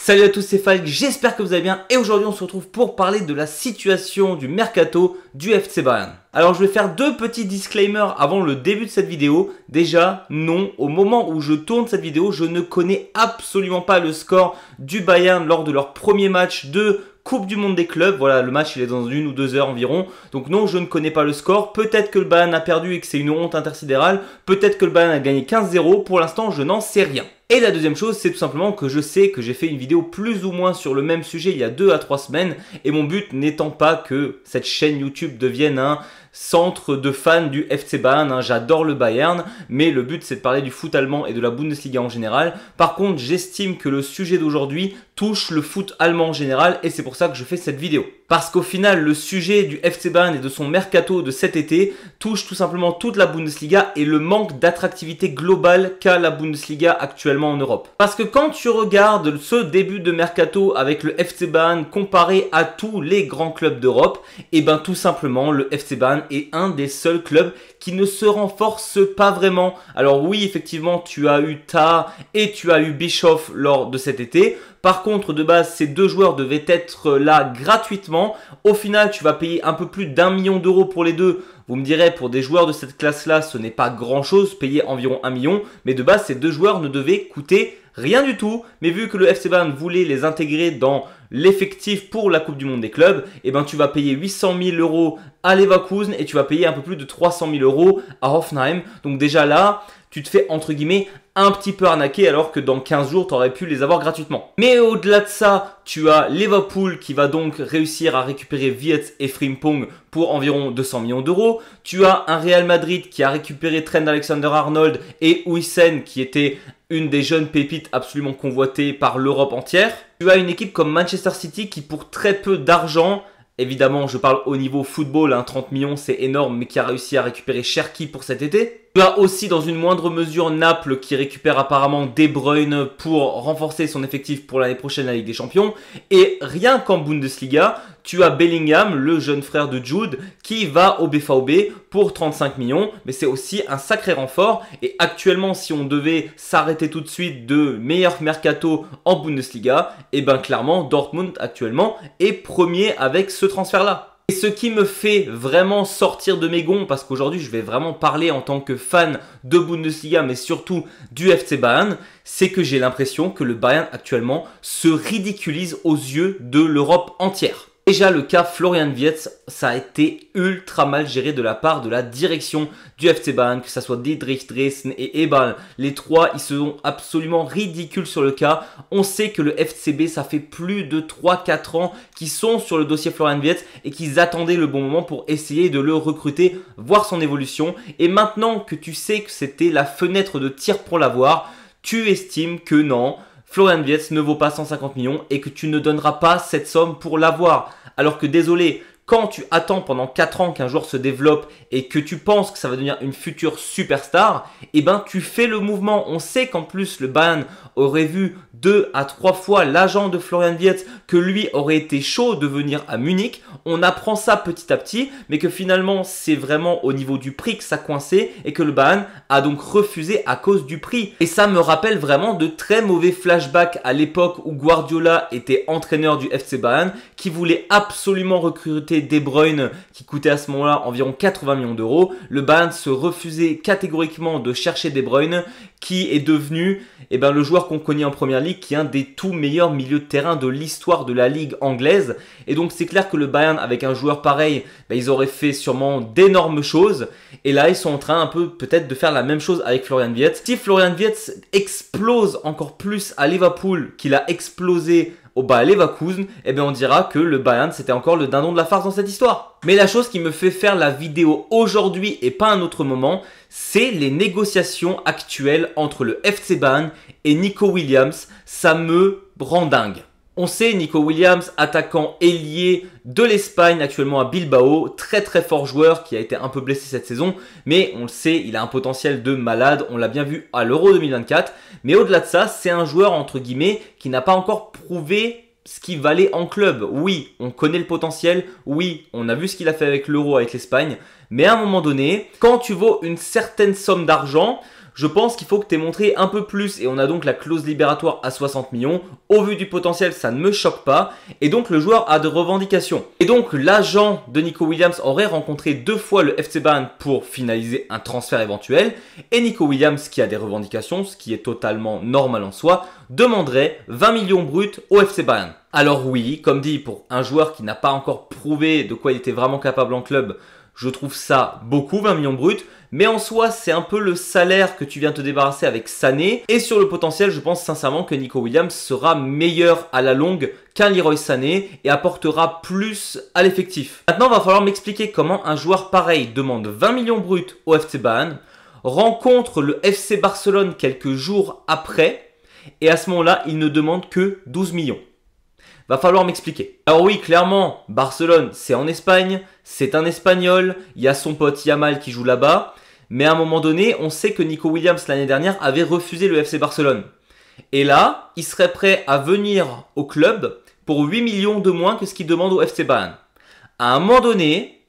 Salut à tous, c'est Falk, j'espère que vous allez bien et aujourd'hui on se retrouve pour parler de la situation du mercato du FC Bayern. Alors je vais faire deux petits disclaimers avant le début de cette vidéo. Déjà, non, au moment où je tourne cette vidéo, je ne connais absolument pas le score du Bayern lors de leur premier match de Coupe du Monde des clubs. Voilà, le match il est dans 1 ou 2 heures environ. Donc non, je ne connais pas le score. Peut-être que le Bayern a perdu et que c'est une honte intersidérale. Peut-être que le Bayern a gagné 15-0. Pour l'instant, je n'en sais rien. Et la deuxième chose, c'est tout simplement que je sais que j'ai fait une vidéo plus ou moins sur le même sujet il y a 2 à 3 semaines. Et mon but n'étant pas que cette chaîne YouTube devienne un centre de fans du FC Bayern, j'adore le Bayern, mais le but c'est de parler du foot allemand et de la Bundesliga en général. Par contre, j'estime que le sujet d'aujourd'hui touche le foot allemand en général et c'est pour ça que je fais cette vidéo. Parce qu'au final, le sujet du FC Bayern et de son mercato de cet été touche tout simplement toute la Bundesliga et le manque d'attractivité globale qu'a la Bundesliga actuellement en Europe. Parce que quand tu regardes ce début de mercato avec le FC Bayern comparé à tous les grands clubs d'Europe, et ben tout simplement le FC Bayern est un des seuls clubs qui ne se renforce pas vraiment. Alors oui, effectivement, tu as eu Ta et tu as eu Bischoff lors de cet été. Par contre, de base, ces deux joueurs devaient être là gratuitement. Au final, tu vas payer un peu plus d'1 million d'euros pour les deux. Vous me direz, pour des joueurs de cette classe-là, ce n'est pas grand-chose, payer environ 1 million. Mais de base, ces deux joueurs ne devaient coûter rien du tout. Mais vu que le FC Bayern voulait les intégrer dans l'effectif pour la Coupe du Monde des clubs, eh ben, tu vas payer 800 000 euros à Leverkusen et tu vas payer un peu plus de 300 000 euros à Hoffenheim. Donc déjà là, tu te fais entre guillemets un petit peu arnaquer alors que dans 15 jours, tu aurais pu les avoir gratuitement. Mais au-delà de ça, tu as Liverpool qui va donc réussir à récupérer Wirtz et Frimpong pour environ 200 millions d'euros. Tu as un Real Madrid qui a récupéré Trent Alexander-Arnold et Huijsen qui était une des jeunes pépites absolument convoitées par l'Europe entière. Tu as une équipe comme Manchester City qui pour très peu d'argent, évidemment je parle au niveau football, 30 millions c'est énorme, mais qui a réussi à récupérer Cherki pour cet été. Tu as aussi dans une moindre mesure Naples qui récupère apparemment De Bruyne pour renforcer son effectif pour l'année prochaine à la Ligue des Champions. Et rien qu'en Bundesliga, tu as Bellingham, le jeune frère de Jude, qui va au BVB pour 35 millions. Mais c'est aussi un sacré renfort. Et actuellement, si on devait s'arrêter tout de suite de meilleur mercato en Bundesliga, et bien clairement, Dortmund actuellement est premier avec ce transfert-là. Et ce qui me fait vraiment sortir de mes gonds, parce qu'aujourd'hui je vais vraiment parler en tant que fan de Bundesliga, mais surtout du FC Bayern, c'est que j'ai l'impression que le Bayern actuellement se ridiculise aux yeux de l'Europe entière. Déjà le cas Florian Wirtz, ça a été ultra mal géré de la part de la direction du FC Bayern, que ce soit Dietrich, Dresden et Eberl. Les trois, ils sont absolument ridicules sur le cas. On sait que le FCB, ça fait plus de 3-4 ans qu'ils sont sur le dossier Florian Wirtz et qu'ils attendaient le bon moment pour essayer de le recruter, voir son évolution. Et maintenant que tu sais que c'était la fenêtre de tir pour l'avoir, tu estimes que non, Florian Wirtz ne vaut pas 150 millions et que tu ne donneras pas cette somme pour l'avoir. Alors que désolé, quand tu attends pendant 4 ans qu'un joueur se développe et que tu penses que ça va devenir une future superstar, eh ben tu fais le mouvement. On sait qu'en plus le Bayern aurait vu 2 à 3 fois l'agent de Florian Wirtz, que lui aurait été chaud de venir à Munich. On apprend ça petit à petit, mais que finalement c'est vraiment au niveau du prix que ça coinçait et que le Bayern a donc refusé à cause du prix. Et ça me rappelle vraiment de très mauvais flashbacks à l'époque où Guardiola était entraîneur du FC Bayern, qui voulait absolument recruter De Bruyne qui coûtait à ce moment-là environ 80 millions d'euros. Le Bayern se refusait catégoriquement de chercher De Bruyne qui est devenu le joueur qu'on connaît en première ligue, qui est un des tout meilleurs milieux de terrain de l'histoire de la ligue anglaise. Et donc c'est clair que le Bayern avec un joueur pareil, ils auraient fait sûrement d'énormes choses. Et là ils sont en train un peu peut-être de faire la même chose avec Florian Wirtz. Si Florian Wirtz explose encore plus à Liverpool qu'il a explosé au Bayer Leverkusen, on dira que le Bayern c'était encore le dindon de la farce dans cette histoire. Mais la chose qui me fait faire la vidéo aujourd'hui et pas un autre moment, c'est les négociations actuelles entre le FC Bayern et Nico Williams. Ça me rend dingue. On sait Nico Williams, attaquant ailier de l'Espagne actuellement à Bilbao, très très fort joueur qui a été un peu blessé cette saison, mais on le sait, il a un potentiel de malade, on l'a bien vu à l'Euro 2024, mais au-delà de ça, c'est un joueur entre guillemets qui n'a pas encore prouvé ce qu'il valait en club. Oui, on connaît le potentiel, oui, on a vu ce qu'il a fait avec l'Euro avec l'Espagne, mais à un moment donné, quand tu vaux une certaine somme d'argent, Je pense qu'il faut que tu aies montré un peu plus et on a donc la clause libératoire à 60 millions. Au vu du potentiel, ça ne me choque pas et donc le joueur a de revendications. Et donc l'agent de Nico Williams aurait rencontré 2 fois le FC Bayern pour finaliser un transfert éventuel et Nico Williams, qui a des revendications, ce qui est totalement normal en soi, demanderait 20 millions bruts au FC Bayern. Alors oui, comme dit, pour un joueur qui n'a pas encore prouvé de quoi il était vraiment capable en club, je trouve ça beaucoup, 20 millions bruts, mais en soi, c'est un peu le salaire que tu viens te débarrasser avec Sané. Et sur le potentiel, je pense sincèrement que Nico Williams sera meilleur à la longue qu'un Leroy Sané et apportera plus à l'effectif. Maintenant, il va falloir m'expliquer comment un joueur pareil demande 20 millions bruts au FC Bayern, rencontre le FC Barcelone quelques jours après, et à ce moment-là, il ne demande que 12 millions. Va falloir m'expliquer. Alors oui, clairement, Barcelone, c'est en Espagne, c'est un Espagnol, il y a son pote Yamal qui joue là-bas, mais à un moment donné, on sait que Nico Williams l'année dernière avait refusé le FC Barcelone. Et là, il serait prêt à venir au club pour 8 millions de moins que ce qu'il demande au FC Bayern. À un moment donné,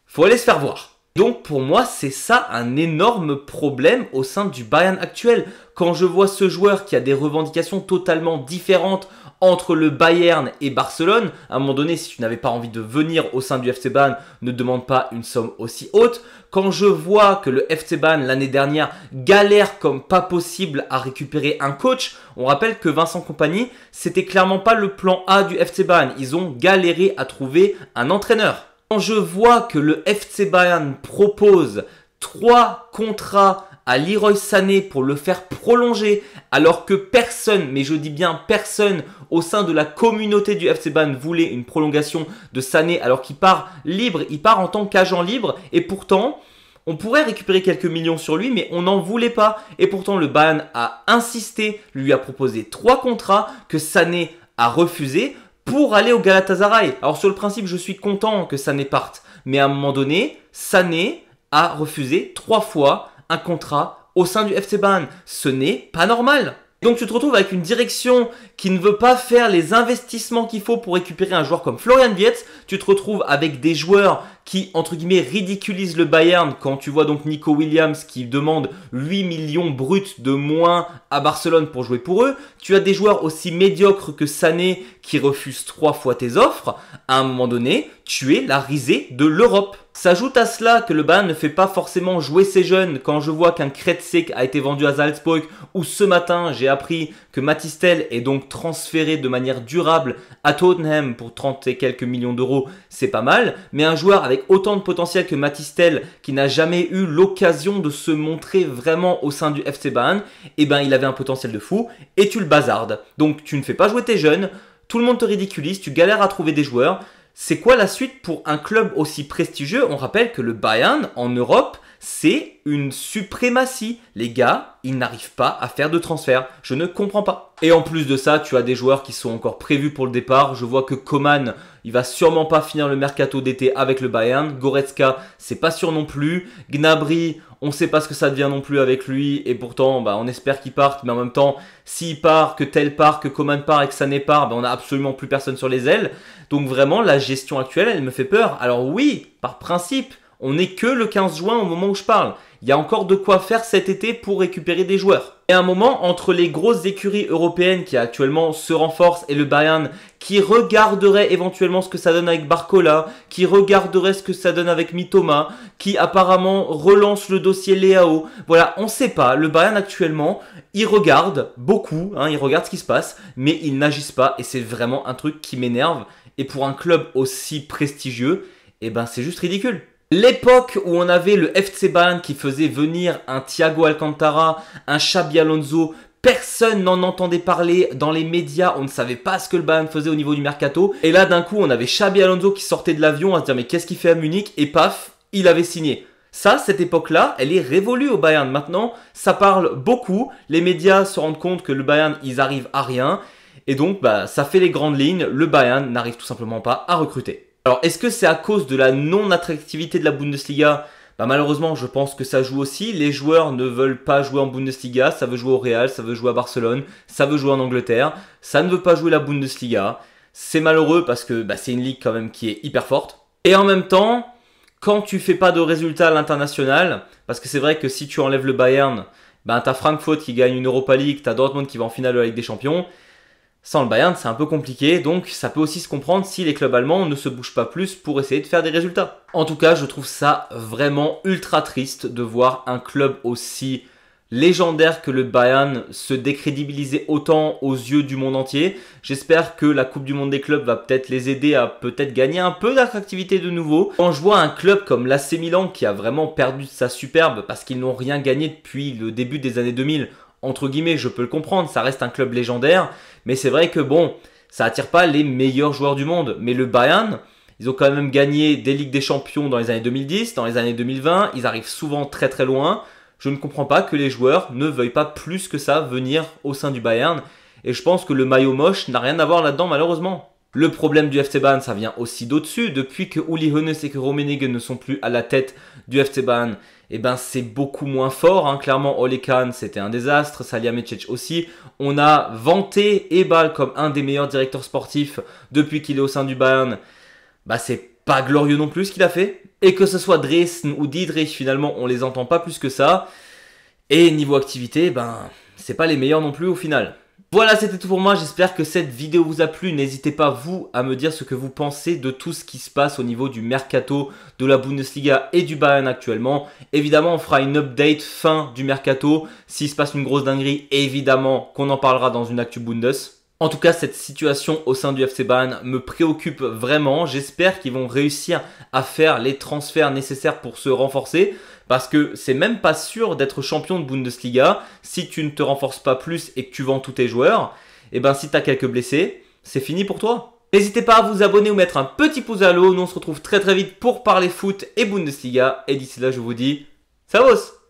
faut aller se faire voir. Donc pour moi, c'est ça un énorme problème au sein du Bayern actuel. Quand je vois ce joueur qui a des revendications totalement différentes entre le Bayern et Barcelone, à un moment donné, si tu n'avais pas envie de venir au sein du FC Bayern, ne demande pas une somme aussi haute. Quand je vois que le FC Bayern l'année dernière galère comme pas possible à récupérer un coach, on rappelle que Vincent Kompany, c'était clairement pas le plan A du FC Bayern. Ils ont galéré à trouver un entraîneur. Quand je vois que le FC Bayern propose 3 contrats à Leroy Sané pour le faire prolonger, alors que personne, mais je dis bien personne, au sein de la communauté du FC Bayern voulait une prolongation de Sané alors qu'il part libre, il part en tant qu'agent libre et pourtant on pourrait récupérer quelques millions sur lui mais on n'en voulait pas et pourtant le Bayern a insisté, lui a proposé 3 contrats que Sané a refusé pour aller au Galatasaray. Alors sur le principe je suis content que Sané parte mais à un moment donné Sané a refusé 3 fois un contrat au sein du FC Bayern. Ce n'est pas normal. Donc tu te retrouves avec une direction qui ne veut pas faire les investissements qu'il faut pour récupérer un joueur comme Florian Wirtz. Tu te retrouves avec des joueurs qui, entre guillemets, ridiculisent le Bayern quand tu vois donc Nico Williams qui demande 8 millions bruts de moins à Barcelone pour jouer pour eux. Tu as des joueurs aussi médiocres que Sané qui refusent 3 fois tes offres. À un moment donné, tu es la risée de l'Europe. S'ajoute à cela que le Bayern ne fait pas forcément jouer ses jeunes. Quand je vois qu'un Kretzek a été vendu à Salzburg ou ce matin j'ai appris que Matistel est donc transféré de manière durable à Tottenham pour 30 et quelques millions d'euros, c'est pas mal. Mais un joueur avec autant de potentiel que Matistel qui n'a jamais eu l'occasion de se montrer vraiment au sein du FC Bayern, eh ben il avait un potentiel de fou et tu le bazardes. Donc tu ne fais pas jouer tes jeunes, tout le monde te ridiculise, tu galères à trouver des joueurs. C'est quoi la suite pour un club aussi prestigieux? On rappelle que le Bayern, en Europe, c'est une suprématie. Les gars, ils n'arrivent pas à faire de transfert. Je ne comprends pas. Et en plus de ça, tu as des joueurs qui sont encore prévus pour le départ. Je vois que Coman, il va sûrement pas finir le mercato d'été avec le Bayern. Goretzka, c'est pas sûr non plus. Gnabry, on sait pas ce que ça devient non plus avec lui. Et pourtant, on espère qu'il parte. Mais en même temps, s'il part, que tel part, que Coman part et que Sané part, on n'a absolument plus personne sur les ailes. Donc vraiment, la gestion actuelle, elle me fait peur. Alors oui, par principe, on n'est que le 15 juin au moment où je parle. Il y a encore de quoi faire cet été pour récupérer des joueurs. Et un moment, entre les grosses écuries européennes qui actuellement se renforcent et le Bayern qui regarderait éventuellement ce que ça donne avec Barcola, qui regarderait ce que ça donne avec Mitoma, qui apparemment relance le dossier Leao. Voilà, on ne sait pas. Le Bayern actuellement, il regarde beaucoup, il regarde ce qui se passe, mais ils n'agissent pas et c'est vraiment un truc qui m'énerve. Et pour un club aussi prestigieux, c'est juste ridicule. L'époque où on avait le FC Bayern qui faisait venir un Thiago Alcantara, un Xabi Alonso, personne n'en entendait parler dans les médias, on ne savait pas ce que le Bayern faisait au niveau du mercato. Et là d'un coup on avait Xabi Alonso qui sortait de l'avion à se dire mais qu'est-ce qu'il fait à Munich? Et paf, il avait signé. Ça, cette époque-là, elle est révolue au Bayern. Maintenant, ça parle beaucoup, les médias se rendent compte que le Bayern, ils arrivent à rien. Et donc, ça fait les grandes lignes, le Bayern n'arrive tout simplement pas à recruter. Alors, est-ce que c'est à cause de la non-attractivité de la Bundesliga? Malheureusement, je pense que ça joue aussi. Les joueurs ne veulent pas jouer en Bundesliga, ça veut jouer au Real, ça veut jouer à Barcelone, ça veut jouer en Angleterre, ça ne veut pas jouer la Bundesliga. C'est malheureux parce que c'est une ligue quand même qui est hyper forte. Et en même temps, quand tu fais pas de résultats à l'international, parce que c'est vrai que si tu enlèves le Bayern, Ben, t'as Francfort qui gagne une Europa League, t'as Dortmund qui va en finale de la Ligue des Champions. Sans le Bayern, c'est un peu compliqué, donc ça peut aussi se comprendre si les clubs allemands ne se bougent pas plus pour essayer de faire des résultats. En tout cas, je trouve ça vraiment ultra triste de voir un club aussi légendaire que le Bayern se décrédibiliser autant aux yeux du monde entier. J'espère que la Coupe du Monde des clubs va peut-être les aider à peut-être gagner un peu d'attractivité de nouveau. Quand je vois un club comme l'AC Milan qui a vraiment perdu de sa superbe parce qu'ils n'ont rien gagné depuis le début des années 2000, entre guillemets, je peux le comprendre, ça reste un club légendaire, mais c'est vrai que bon, ça attire pas les meilleurs joueurs du monde. Mais le Bayern, ils ont quand même gagné des Ligues des Champions dans les années 2010, dans les années 2020, ils arrivent souvent très très loin. Je ne comprends pas que les joueurs ne veuillent pas plus que ça venir au sein du Bayern, et je pense que le maillot moche n'a rien à voir là-dedans malheureusement. Le problème du FC Bayern, ça vient aussi d'au-dessus. Depuis que Uli Hoeneß et que Rummenigge ne sont plus à la tête du FC Bayern, eh ben c'est beaucoup moins fort. Hein. Clairement, Ole Kahn, c'était un désastre. Salihamidzic aussi. On a vanté Ebal comme un des meilleurs directeurs sportifs depuis qu'il est au sein du Bayern. Bah, c'est pas glorieux non plus ce qu'il a fait. Et que ce soit Dresden ou Dietrich, finalement, on les entend pas plus que ça. Et niveau activité, ben, c'est pas les meilleurs non plus au final. Voilà, c'était tout pour moi, j'espère que cette vidéo vous a plu. N'hésitez pas, vous, à me dire ce que vous pensez de tout ce qui se passe au niveau du mercato de la Bundesliga et du Bayern actuellement. Évidemment, on fera une update fin du mercato. S'il se passe une grosse dinguerie, évidemment qu'on en parlera dans une Actu Bundes. En tout cas, cette situation au sein du FC Bayern me préoccupe vraiment. J'espère qu'ils vont réussir à faire les transferts nécessaires pour se renforcer. Parce que c'est même pas sûr d'être champion de Bundesliga si tu ne te renforces pas plus et que tu vends tous tes joueurs. Et ben si tu as quelques blessés, c'est fini pour toi. N'hésitez pas à vous abonner ou mettre un petit pouce à l'eau. Nous on se retrouve très très vite pour parler foot et Bundesliga. Et d'ici là, je vous dis, servus!